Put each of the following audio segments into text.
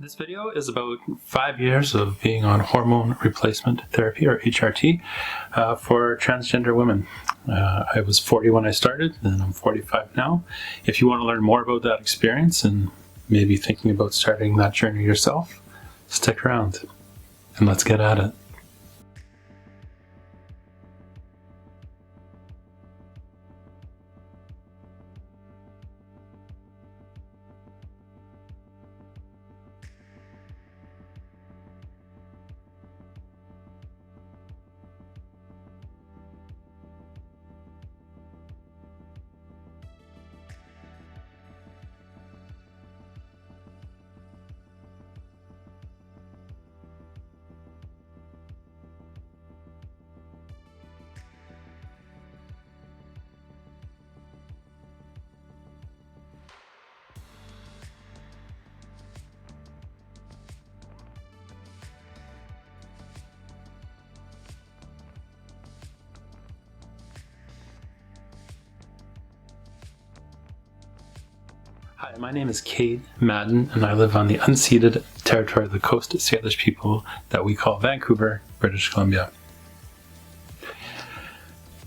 This video is about 5 years of being on hormone replacement therapy, or HRT, for transgender women. I was 40 when I started, and I'm 45 now. If you want to learn more about that experience and maybe thinking about starting that journey yourself, stick around and let's get at it. Hi, my name is Cade Madden, and I live on the unceded territory of the Coast Salish people that we call Vancouver, British Columbia.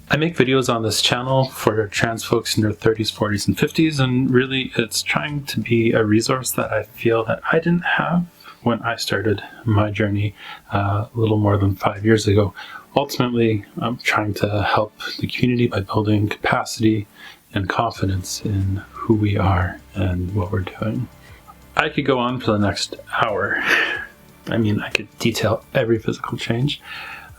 I make videos on this channel for trans folks in their 30s, 40s, and 50s, and really it's trying to be a resource that I feel that I didn't have when I started my journey a little more than 5 years ago. Ultimately, I'm trying to help the community by building capacity and confidence in who we are and what we're doing. I could go on for the next hour. I mean, I could detail every physical change.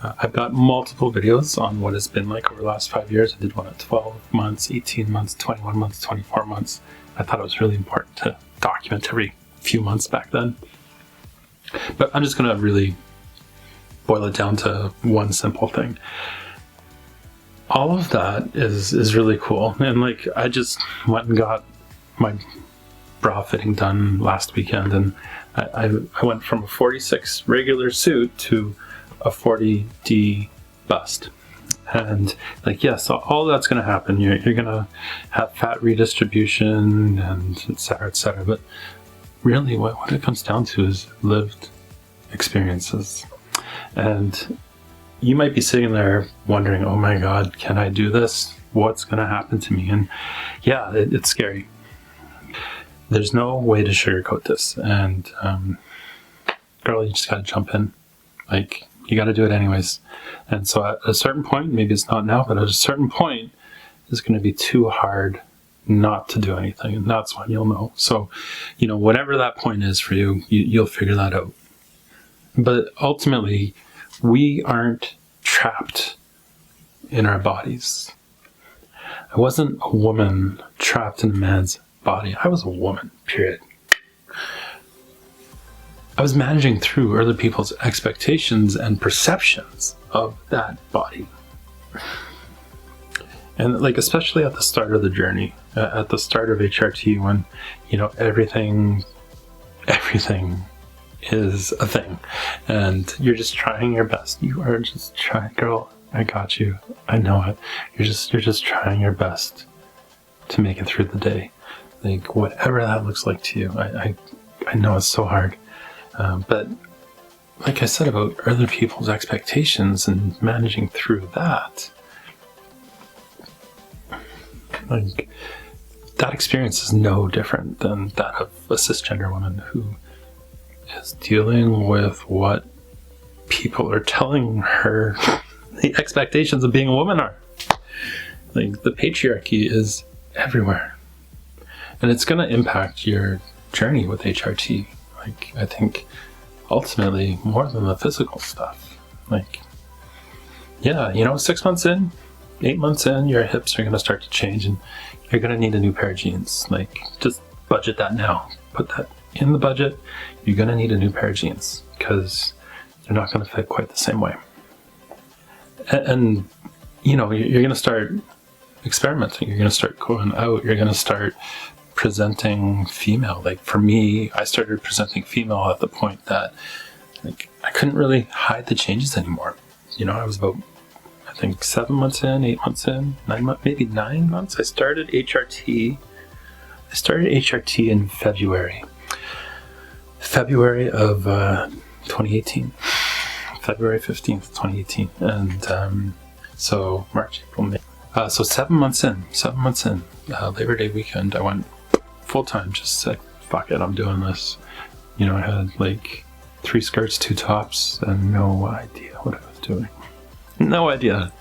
I've got multiple videos on what it's been like over the last 5 years. I did one at 12 months, 18 months, 21 months, 24 months. I thought it was really important to document every few months back then. But I'm just gonna really boil it down to one simple thing. All of that is really cool, and like I just went and got my bra fitting done last weekend, and I went from a 46 regular suit to a 40D bust, and like yes, all that's going to happen. You're going to have fat redistribution and etc. But really, what it comes down to is lived experiences. And you might be sitting there wondering, oh my God, can I do this? What's going to happen to me? And yeah, it's scary. There's no way to sugarcoat this. And girl, you just got to jump in. Like, you got to do it anyways. And so at a certain point, maybe it's not now, but at a certain point, it's going to be too hard not to do anything. And that's when you'll know. So, you know, whatever that point is for you, you'll figure that out. But ultimately, we aren't trapped in our bodies. I wasn't a woman trapped in a man's body. I was a woman, period. I was managing through other people's expectations and perceptions of that body. And like, especially at the start of the journey, at the start of HRT, when, you know, everything is a thing, and you're just trying your best. You are just trying, girl. I got you. I know it. You're just trying your best to make it through the day, like whatever that looks like to you. I know it's so hard, but like I said about other people's expectations and managing through that, like that experience is no different than that of a cisgender woman who is dealing with what people are telling her the expectations of being a woman are. Like, the patriarchy is everywhere, and it's going to impact your journey with HRT. Like, I think ultimately more than the physical stuff. Like, yeah, you know, 6 months in, 8 months in, your hips are going to start to change, and you're going to need a new pair of jeans. Like, just budget that now. Put that in the budget. You're going to need a new pair of jeans because they're not going to fit quite the same way. And you know, you're going to start experimenting. You're going to start going out. You're going to start presenting female. Like, for me, I started presenting female at the point that, like, I couldn't really hide the changes anymore. You know, I was about, I think, 7 months in, 8 months in, 9 months, maybe 9 months. I started HRT in February. February of 2018. February 15th, 2018. And so March, April, May. So 7 months in, Labor Day weekend, I went full-time, just said, fuck it, I'm doing this. You know, I had like 3 skirts, 2 tops, and no idea what I was doing. No idea.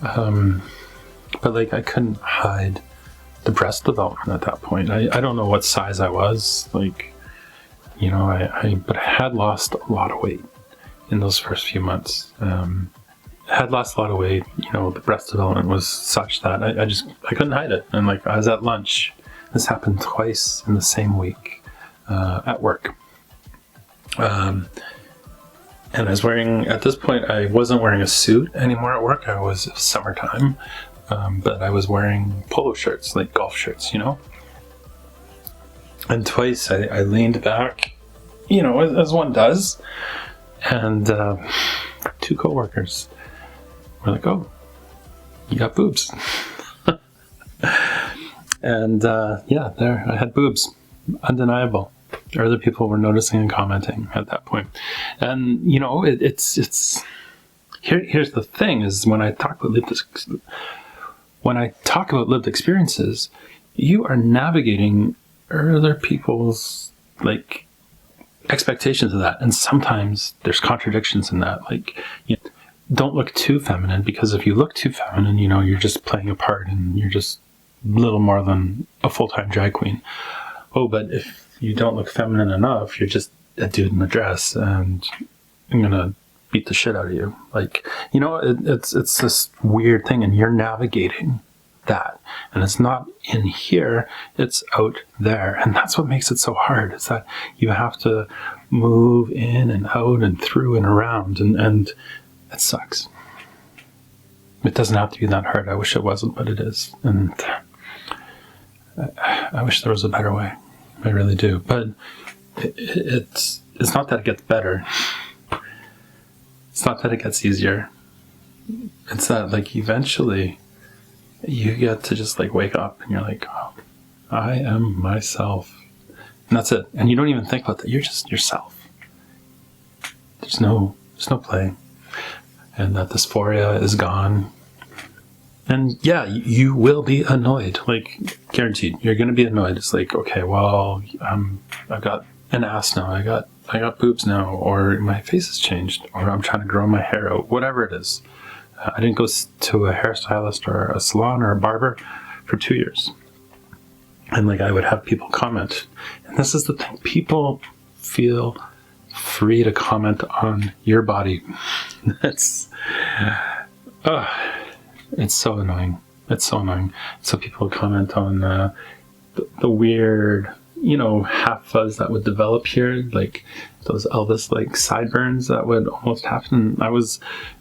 But like, I couldn't hide the breast development at that point. I don't know what size I was, like, you know, but I had lost a lot of weight in those first few months. Had lost a lot of weight, you know, the breast development was such that I couldn't hide it. And like, I was at lunch. This happened twice in the same week at work. And I was wearing, at this point, I wasn't wearing a suit anymore at work. I was summertime, but I was wearing polo shirts, like golf shirts, you know? And twice I leaned back, you know, as one does. And 2 coworkers were like, oh, you got boobs. And yeah, there, I had boobs. Undeniable. Other people were noticing and commenting at that point. And, you know, it's here's the thing, is when I talk about lived experiences, you are navigating other people's, like, expectations of that. And sometimes there's contradictions in that. Like, you know, don't look too feminine, because if you look too feminine, you know, you're just playing a part and you're just little more than a full-time drag queen. Oh, but if you don't look feminine enough, you're just a dude in a dress and I'm gonna beat the shit out of you. Like, you know, it's this weird thing, and you're navigating that. And it's not in here, it's out there. And that's what makes it so hard, is that you have to move in and out and through and around, and it sucks. It doesn't have to be that hard. I wish it wasn't, but it is. And I wish there was a better way. I really do. But it's not that it gets better. It's not that it gets easier. It's that, like, eventually you get to just, like, wake up and you're like, oh, I am myself. And that's it. And you don't even think about that. You're just yourself. There's no play. And that dysphoria is gone. And yeah, you will be annoyed, like, guaranteed. You're going to be annoyed. It's like, okay, well, I've got an ass now. I got boobs now, or my face has changed, or I'm trying to grow my hair out, whatever it is. I didn't go to a hairstylist or a salon or a barber for 2 years. And like, I would have people comment. And this is the thing. People feel free to comment on your body. It's so annoying. It's so annoying. So people comment on the weird, you know, half fuzz that would develop here, like those Elvis like sideburns that would almost happen. I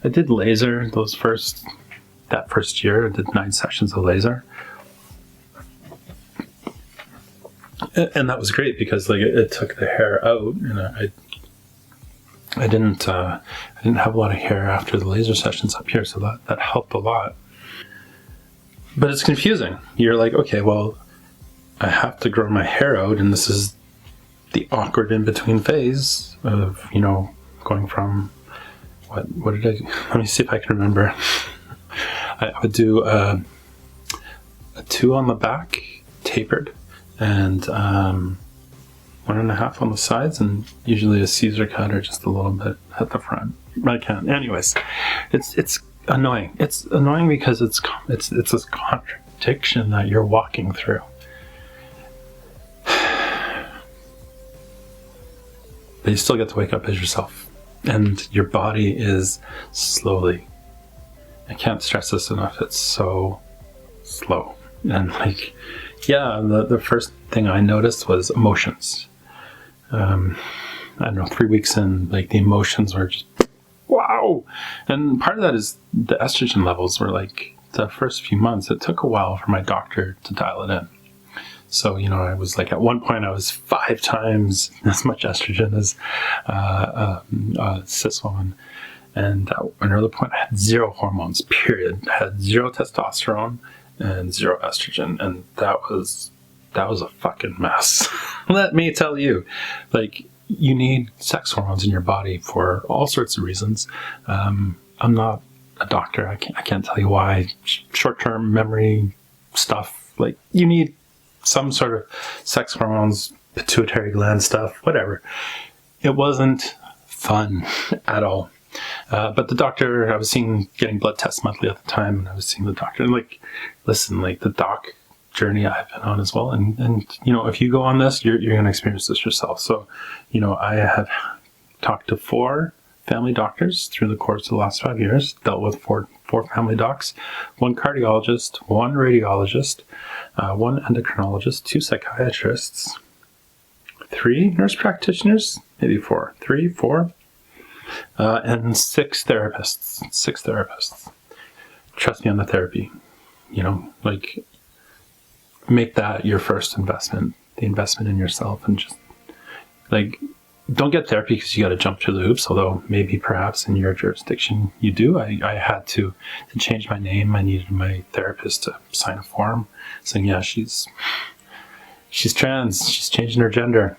did laser that first year. I did 9 sessions of laser. And that was great, because like it took the hair out, and I didn't have a lot of hair after the laser sessions up here, so that helped a lot. But it's confusing. You're like, okay, well, I have to grow my hair out, and this is the awkward in-between phase of, you know, going from what did I do? Let me see if I can remember. I would do a 2 on the back, tapered, and 1.5 on the sides, and usually a Caesar cut or just a little bit at the front. I can't. Anyways, it's annoying. It's annoying because it's this contradiction that you're walking through. But you still get to wake up as yourself, and your body is slowly. I can't stress this enough. It's so slow. And like, yeah, the first thing I noticed was emotions. I don't know, 3 weeks in, like, the emotions were just, wow. And part of that is the estrogen levels were like, the first few months, it took a while for my doctor to dial it in. So, you know, I was like, at one point I was 5 times as much estrogen as cis woman. And at another point I had 0 hormones, period. I had 0 testosterone and 0 estrogen. And that was that was a fucking mess. Let me tell you. Like, you need sex hormones in your body for all sorts of reasons. I'm not a doctor. I can't tell you why. Short-term memory stuff. Like, you need some sort of sex hormones, pituitary gland stuff, whatever. It wasn't fun at all. But the doctor, I was seeing, getting blood tests monthly at the time, and I was seeing the doctor, and like, listen, like, the doc journey I've been on as well, and you know, if you go on this, you're going to experience this yourself. So, you know, I have talked to 4 family doctors through the course of the last 5 years, dealt with four family docs, 1 cardiologist, 1 radiologist, 1 endocrinologist, 2 psychiatrists, 3 nurse practitioners, maybe 4, 3, 4, and 6 therapists. 6 therapists. Trust me on the therapy. You know, like, make that your first investment, the investment in yourself, and just, like, don't get therapy because you got to jump through the hoops, although maybe perhaps in your jurisdiction you do. I had to change my name. I needed my therapist to sign a form saying, yeah, she's trans, she's changing her gender.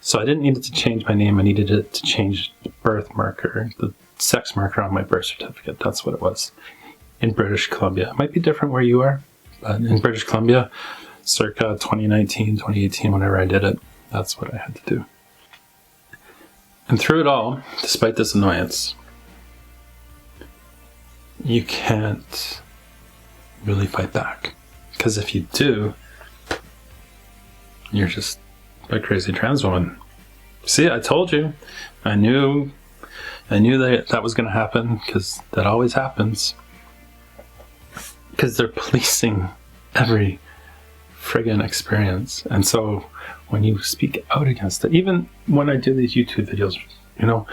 So I didn't need it to change my name. I needed it to change the birth marker, the sex marker on my birth certificate. That's what it was in British Columbia. It might be different where you are, but in British Columbia, circa 2019, 2018, whenever I did it, that's what I had to do. And through it all, despite this annoyance, you can't really fight back. Because if you do, you're just a crazy trans woman. See, I told you. I knew that was going to happen, because that always happens. Because they're policing every friggin' experience. And so when you speak out against it, even when I do these YouTube videos, you know,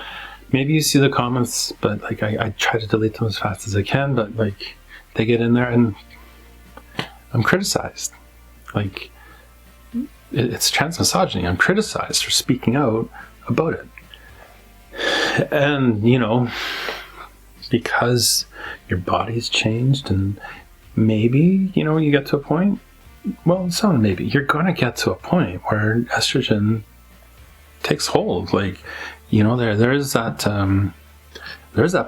maybe you see the comments, but like, I try to delete them as fast as I can, but like, they get in there and I'm criticized. Like, it's trans misogyny. I'm criticized for speaking out about it. And, you know, because your body's changed, and maybe, you know, you get to a point, well, it's not maybe, you're going to get to a point where estrogen takes hold. Like, you know, there's that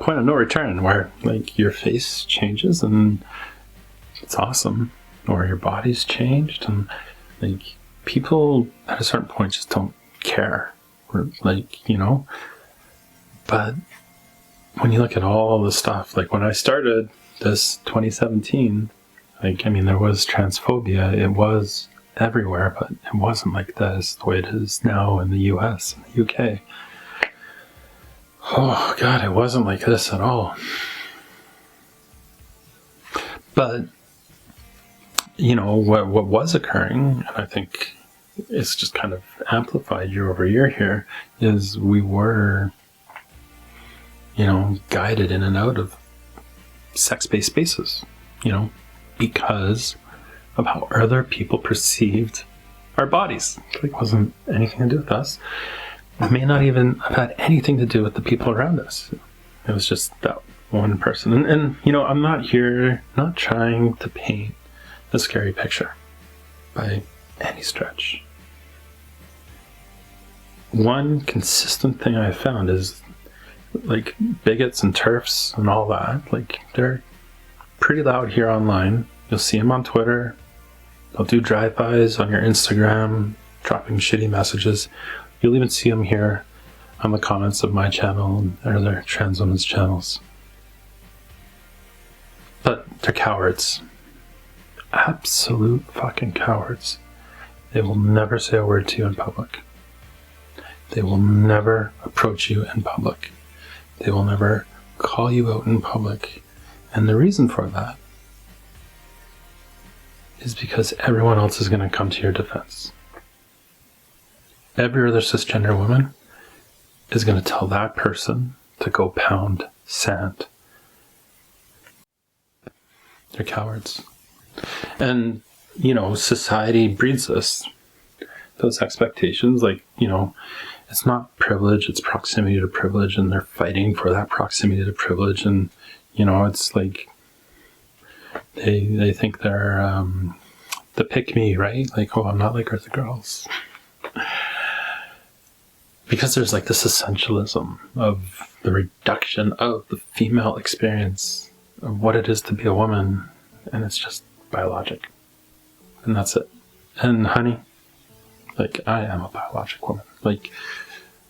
point of no return where, like, your face changes and it's awesome, or your body's changed, and like, people at a certain point just don't care, or, like, you know. But when you look at all the stuff, like when I started this 2017, like, I mean, there was transphobia. It was everywhere, but it wasn't like this the way it is now in the US and the UK. Oh God, it wasn't like this at all. But, you know, what was occurring, and I think it's just kind of amplified year over year here, is we were, you know, guided in and out of sex-based spaces, you know, because of how other people perceived our bodies. It wasn't anything to do with us. It may not even have had anything to do with the people around us. It was just that one person. And you know, I'm not here, not trying to paint a scary picture by any stretch. One consistent thing I've found is, like, bigots and TERFs and all that, like, they're pretty loud here online. You'll see them on Twitter. They'll do drive-bys on your Instagram, dropping shitty messages. You'll even see them here on the comments of my channel and other trans women's channels. But they're cowards. Absolute fucking cowards. They will never say a word to you in public. They will never approach you in public. They will never call you out in public. And the reason for that is because everyone else is going to come to your defense. Every other cisgender woman is going to tell that person to go pound sand. They're cowards. And, you know, society breeds this. Those expectations, like, you know, it's not privilege, it's proximity to privilege, and they're fighting for that proximity to privilege. And, you know, it's like they think they're the pick me, right? Like, oh, I'm not like other girls. Because there's like this essentialism of the reduction of the female experience of what it is to be a woman, and it's just biologic. And that's it. And honey, like, I am a biologic woman. Like,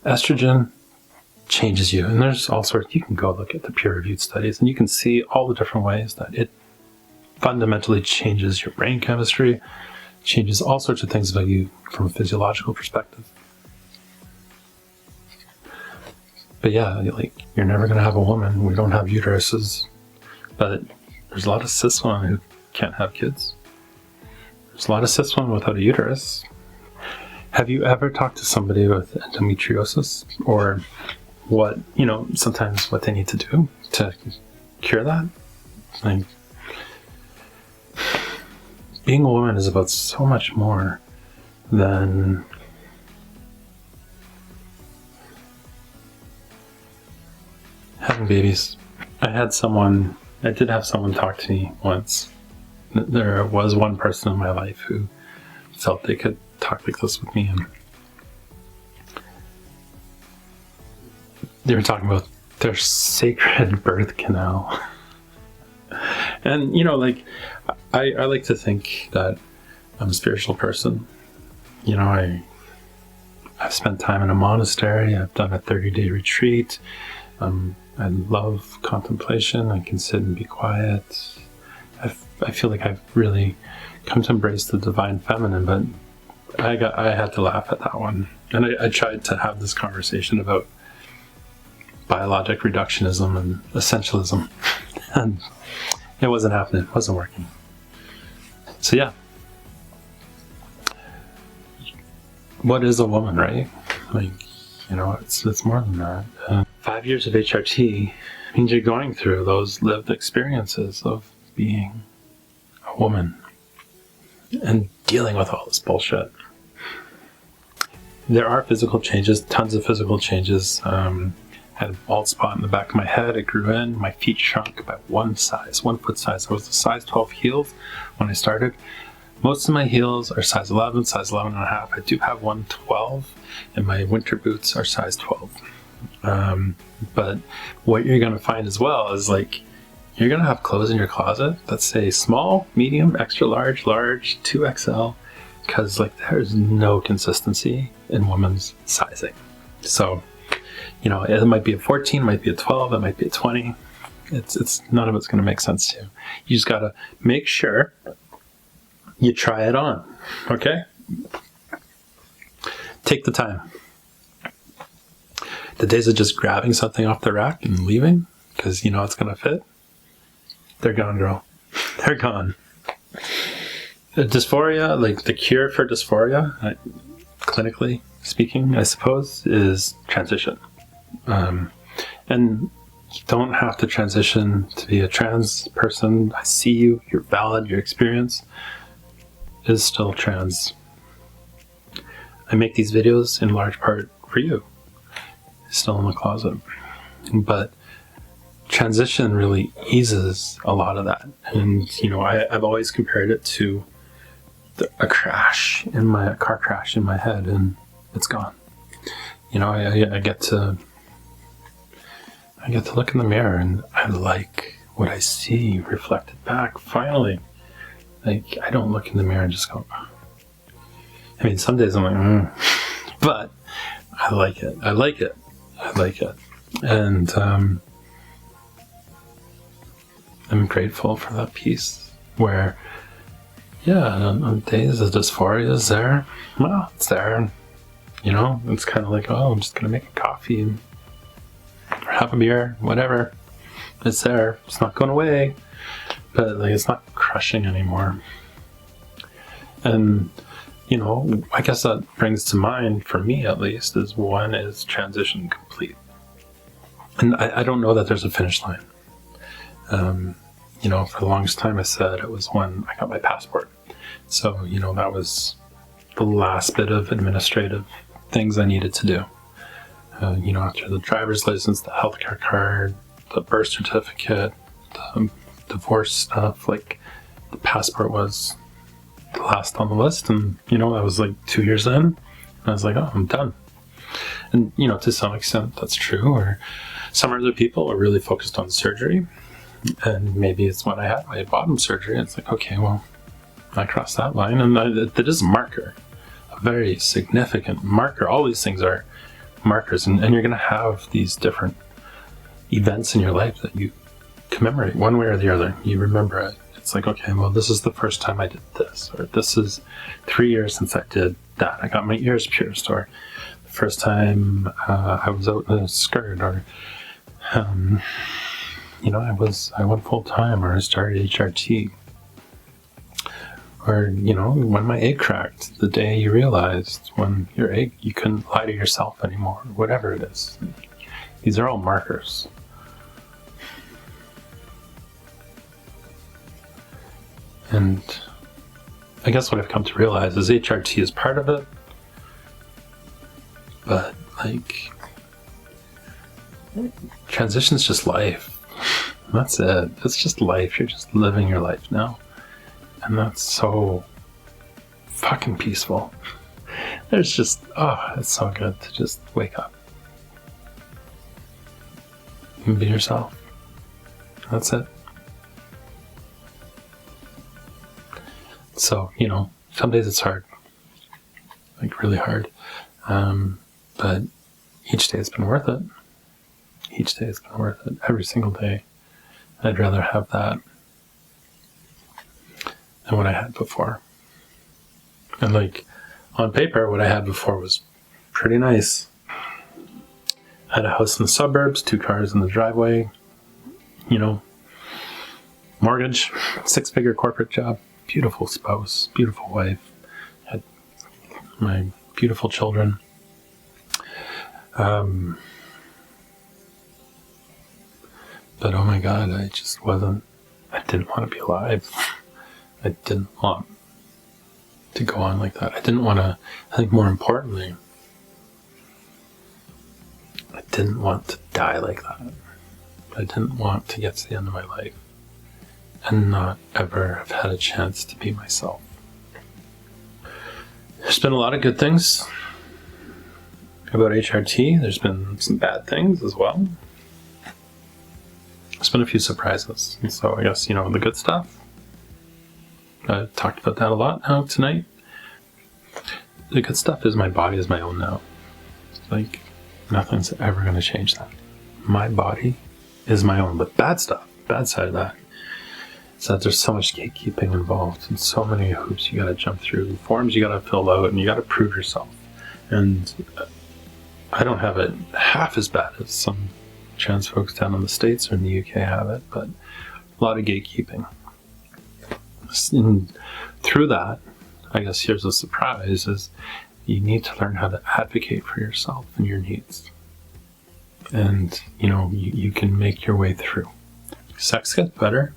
estrogen changes you, and there's all sorts. You can go look at the peer-reviewed studies, and you can see all the different ways that it fundamentally changes your brain chemistry, changes all sorts of things about you from a physiological perspective. But yeah, like, you're never going to have a woman. We don't have uteruses. But there's a lot of cis women who can't have kids. There's a lot of cis women without a uterus. Have you ever talked to somebody with endometriosis, or what, sometimes what they need to do to cure that? Like, being a woman is about so much more than having babies. I did have someone talk to me once. There was one person in my life who felt they could talk like this with me, and they were talking about their sacred birth canal. And, I like to think that I'm a spiritual person. I've spent time in a monastery. I've done a 30-day retreat. I love contemplation. I can sit and be quiet. I feel like I've really come to embrace the divine feminine, but I had to laugh at that one. And I tried to have this conversation about biologic reductionism and essentialism, and it wasn't happening. It wasn't working. So yeah. What is a woman, right? Like, it's more than that. 5 years of HRT means you're going through those lived experiences of being a woman and dealing with all this bullshit. There are physical changes, tons of physical changes. I had a bald spot in the back of my head. It grew in. My feet shrunk by 1 foot size. I was a size 12 heels when I started. Most of my heels are size 11, size 11 and a half. I do have one 12, and my winter boots are size 12. But what you're going to find as well is, like, you're going to have clothes in your closet that say small, medium, extra large, large, 2XL, because, like, there's no consistency in women's sizing. So, it might be a 14, it might be a 12, it might be a 20. It's none of it's going to make sense to you. You just got to make sure you try it on, okay? Take the time. The days of just grabbing something off the rack and leaving because it's going to fit, they're gone, girl. They're gone. Dysphoria, like the cure for dysphoria, clinically speaking, I suppose, is transition. And you don't have to transition to be a trans person. I see you, you're valid, your experience is still trans. I make these videos in large part for you, still in the closet. But transition really eases a lot of that. And, I've always compared it to a car crash in my head, and it's gone. I get to look in the mirror, and I like what I see reflected back, finally. Like, I don't look in the mirror and just go, I mean, some days I'm like, but I like it. And I'm grateful for that piece where, on days the dysphoria is there, well, it's there. It's kind of like, I'm just going to make a coffee and have a beer, whatever. It's there. It's not going away. But, like, it's not crushing anymore. And, I guess that brings to mind, for me at least, is transition complete. And I don't know that there's a finish line. For the longest time I said it was when I got my passport. So, that was the last bit of administrative things I needed to do. After the driver's license, the healthcare card, the birth certificate, the divorce stuff, like, the passport was the last on the list, and that was like 2 years in, and I was like, oh, I'm done. And to some extent that's true, or some other people are really focused on surgery, and maybe it's when I had my bottom surgery, it's like, okay, well, I crossed that line, and that is a marker, a very significant marker. All these things are markers, and you're going to have these different events in your life that you commemorate one way or the other. You remember it. It's like, okay, well, this is the first time I did this, or this is 3 years since I did that. I got my ears pierced, or the first time I was out in a skirt, or I went full time, or I started HRT, or when my egg cracked, the day you realized when your egg, you couldn't lie to yourself anymore, whatever it is. These are all markers. And I guess what I've come to realize is HRT is part of it, but like, transition's just life. That's it. It's just life. You're just living your life now. And that's so fucking peaceful. There's just, it's so good to just wake up and be yourself. That's it. So, some days it's hard, like really hard, but each day has been worth it. Each day has been worth it. Every single day. I'd rather have that than what I had before. And like, on paper, what I had before was pretty nice. I had a house in the suburbs, 2 cars in the driveway, mortgage, 6-figure corporate job. Beautiful spouse, beautiful wife, had my beautiful children. But oh my God, I didn't want to be alive. I didn't want to go on like that. I didn't want to, I think more importantly, I didn't want to die like that. I didn't want to get to the end of my life and not ever have had a chance to be myself. There's been a lot of good things about HRT. There's been some bad things as well. There's been a few surprises. And so I guess, the good stuff. I talked about that a lot now tonight. The good stuff is my body is my own now. Like, nothing's ever going to change that. My body is my own. But bad stuff, bad side of that, is that there's so much gatekeeping involved and so many hoops you got to jump through, forms you got to fill out, and you got to prove yourself. And I don't have it half as bad as some trans folks down in the States or in the UK have it, but a lot of gatekeeping. And through that, I guess here's a surprise, is you need to learn how to advocate for yourself and your needs. And, you can make your way through. Sex gets better.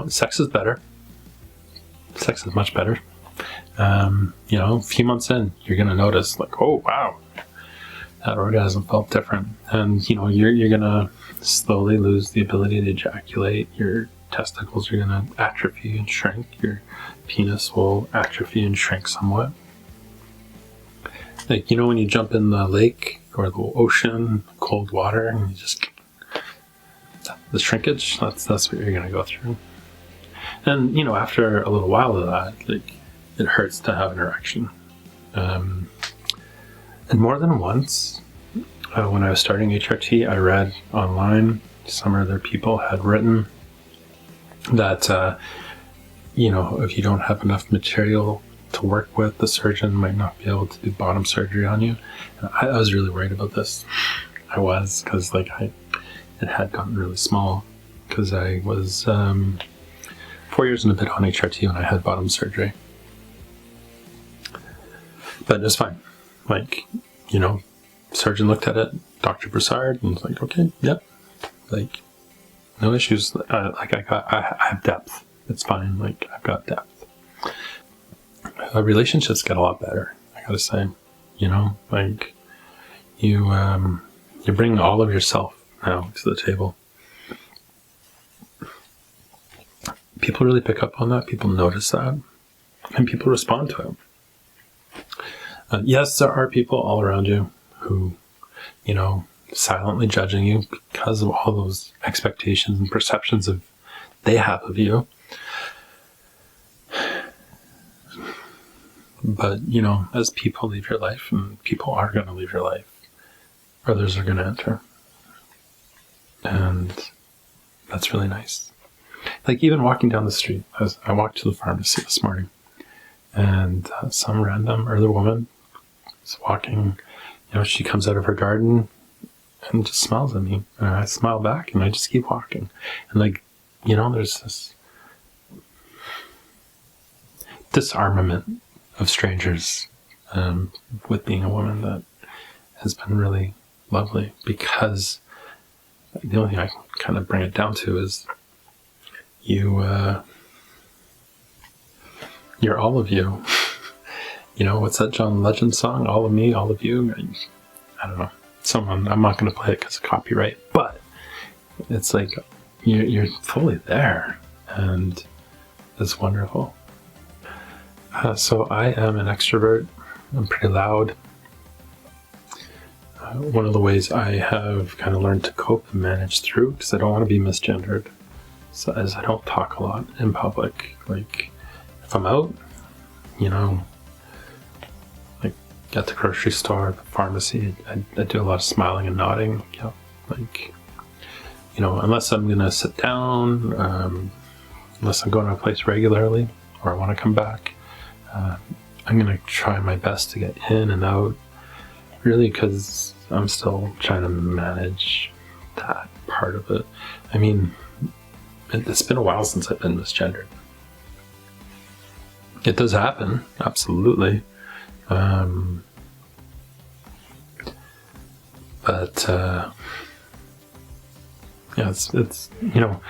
Sex is better. Sex is much better. A few months in, you're going to notice, like, oh, wow, that orgasm felt different. And, you're going to slowly lose the ability to ejaculate. Your testicles are going to atrophy and shrink. Your penis will atrophy and shrink somewhat. Like, when you jump in the lake or the ocean, cold water, and you just, the shrinkage, that's what you're going to go through. And, after a little while of that, like, it hurts to have an erection. And more than once, when I was starting HRT, I read online, some other people had written that, if you don't have enough material to work with, the surgeon might not be able to do bottom surgery on you. And I was really worried about this. I was, because it had gotten really small, because I was 4 years and a bit on HRT when I had bottom surgery. But it was fine. Surgeon looked at it, Dr. Broussard, and was like, okay, yep. No issues. I have depth. It's fine. I've got depth. Relationships get a lot better, I gotta say. You bring all of yourself now to the table. people really pick up on that. People notice that, and people respond to it. Yes, there are people all around you who, you know, silently judging you because of all those expectations and perceptions of they have of you. But, you know, as people leave your life, and people are going to leave your life, others are going to enter. And that's really nice. Like, even walking down the street, I walked to the pharmacy this morning, and some random other woman is walking, you know, she comes out of her garden and just smiles at me. And I smile back, and I just keep walking. And, like, you know, there's this disarmament of strangers with being a woman that has been really lovely, because the only thing I can kind of bring it down to is you're all of you. You know, what's that John Legend song? All of me, all of you. I don't know. Someone, I'm not going to play it because of copyright, but it's like you're fully there, and it's wonderful. So I am an extrovert. I'm pretty loud. One of the ways I have kind of learned to cope and manage through, because I don't want to be misgendered, so as I don't talk a lot in public. Like, if I'm out, you know, like at the grocery store, the pharmacy, I do a lot of smiling and nodding. You know, like, you know, unless I'm gonna sit down, unless I'm going to a place regularly or I want to come back, I'm gonna try my best to get in and out, really, because I'm still trying to manage that part of it. I mean, it's been a while since I've been misgendered. It does happen, absolutely. But yeah, it's you know,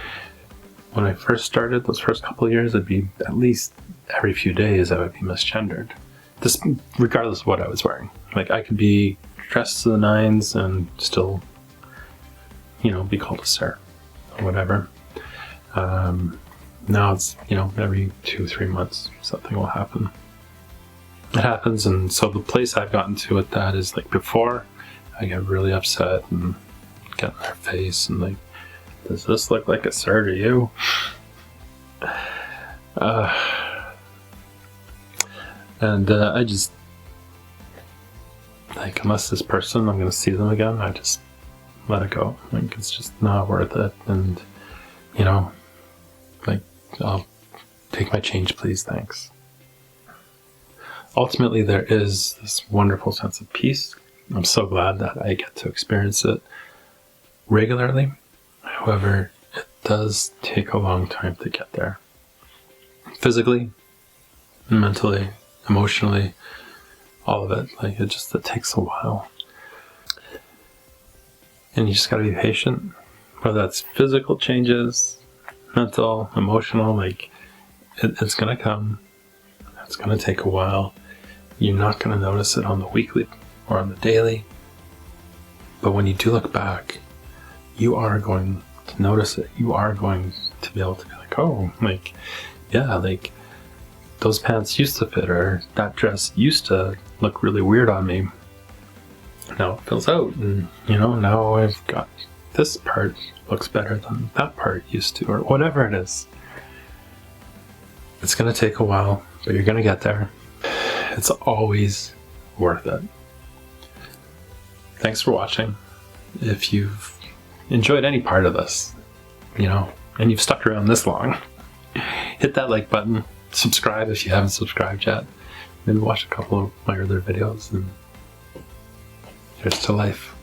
when I first started, those first couple of years, it'd be at least every few days I would be misgendered. This, regardless of what I was wearing. Like, I could be dressed to the nines and still, you know, be called a sir or whatever. Now it's, you know, every 2-3 months something will happen. It happens, and so the place I've gotten to with that is, like, before I get really upset and get in their face and, like, does this look like a sir to you? I just, like, unless this person, I'm going to see them again, I just let it go. Like, it's just not worth it. And, you know, like, I'll take my change, please, thanks. Ultimately, there is this wonderful sense of peace. I'm so glad that I get to experience it regularly. However, it does take a long time to get there. Physically, mentally, emotionally, all of it. Like, it takes a while. And you just gotta be patient. Whether that's physical changes, mental, emotional, like, it's gonna come. It's gonna take a while. You're not gonna notice it on the weekly or on the daily. But when you do look back, you are going to notice it. You are going to be able to be like, oh, like, yeah, like, those pants used to fit, or that dress used to look really weird on me. Now it fills out, and, you know, now I've got this part looks better than that part used to, or whatever it is. It's gonna take a while, but you're gonna get there. It's always worth it. Thanks for watching. If you've enjoyed any part of this, you know, and you've stuck around this long, hit that like button, subscribe if you haven't subscribed yet, maybe watch a couple of my other videos, and here's to life.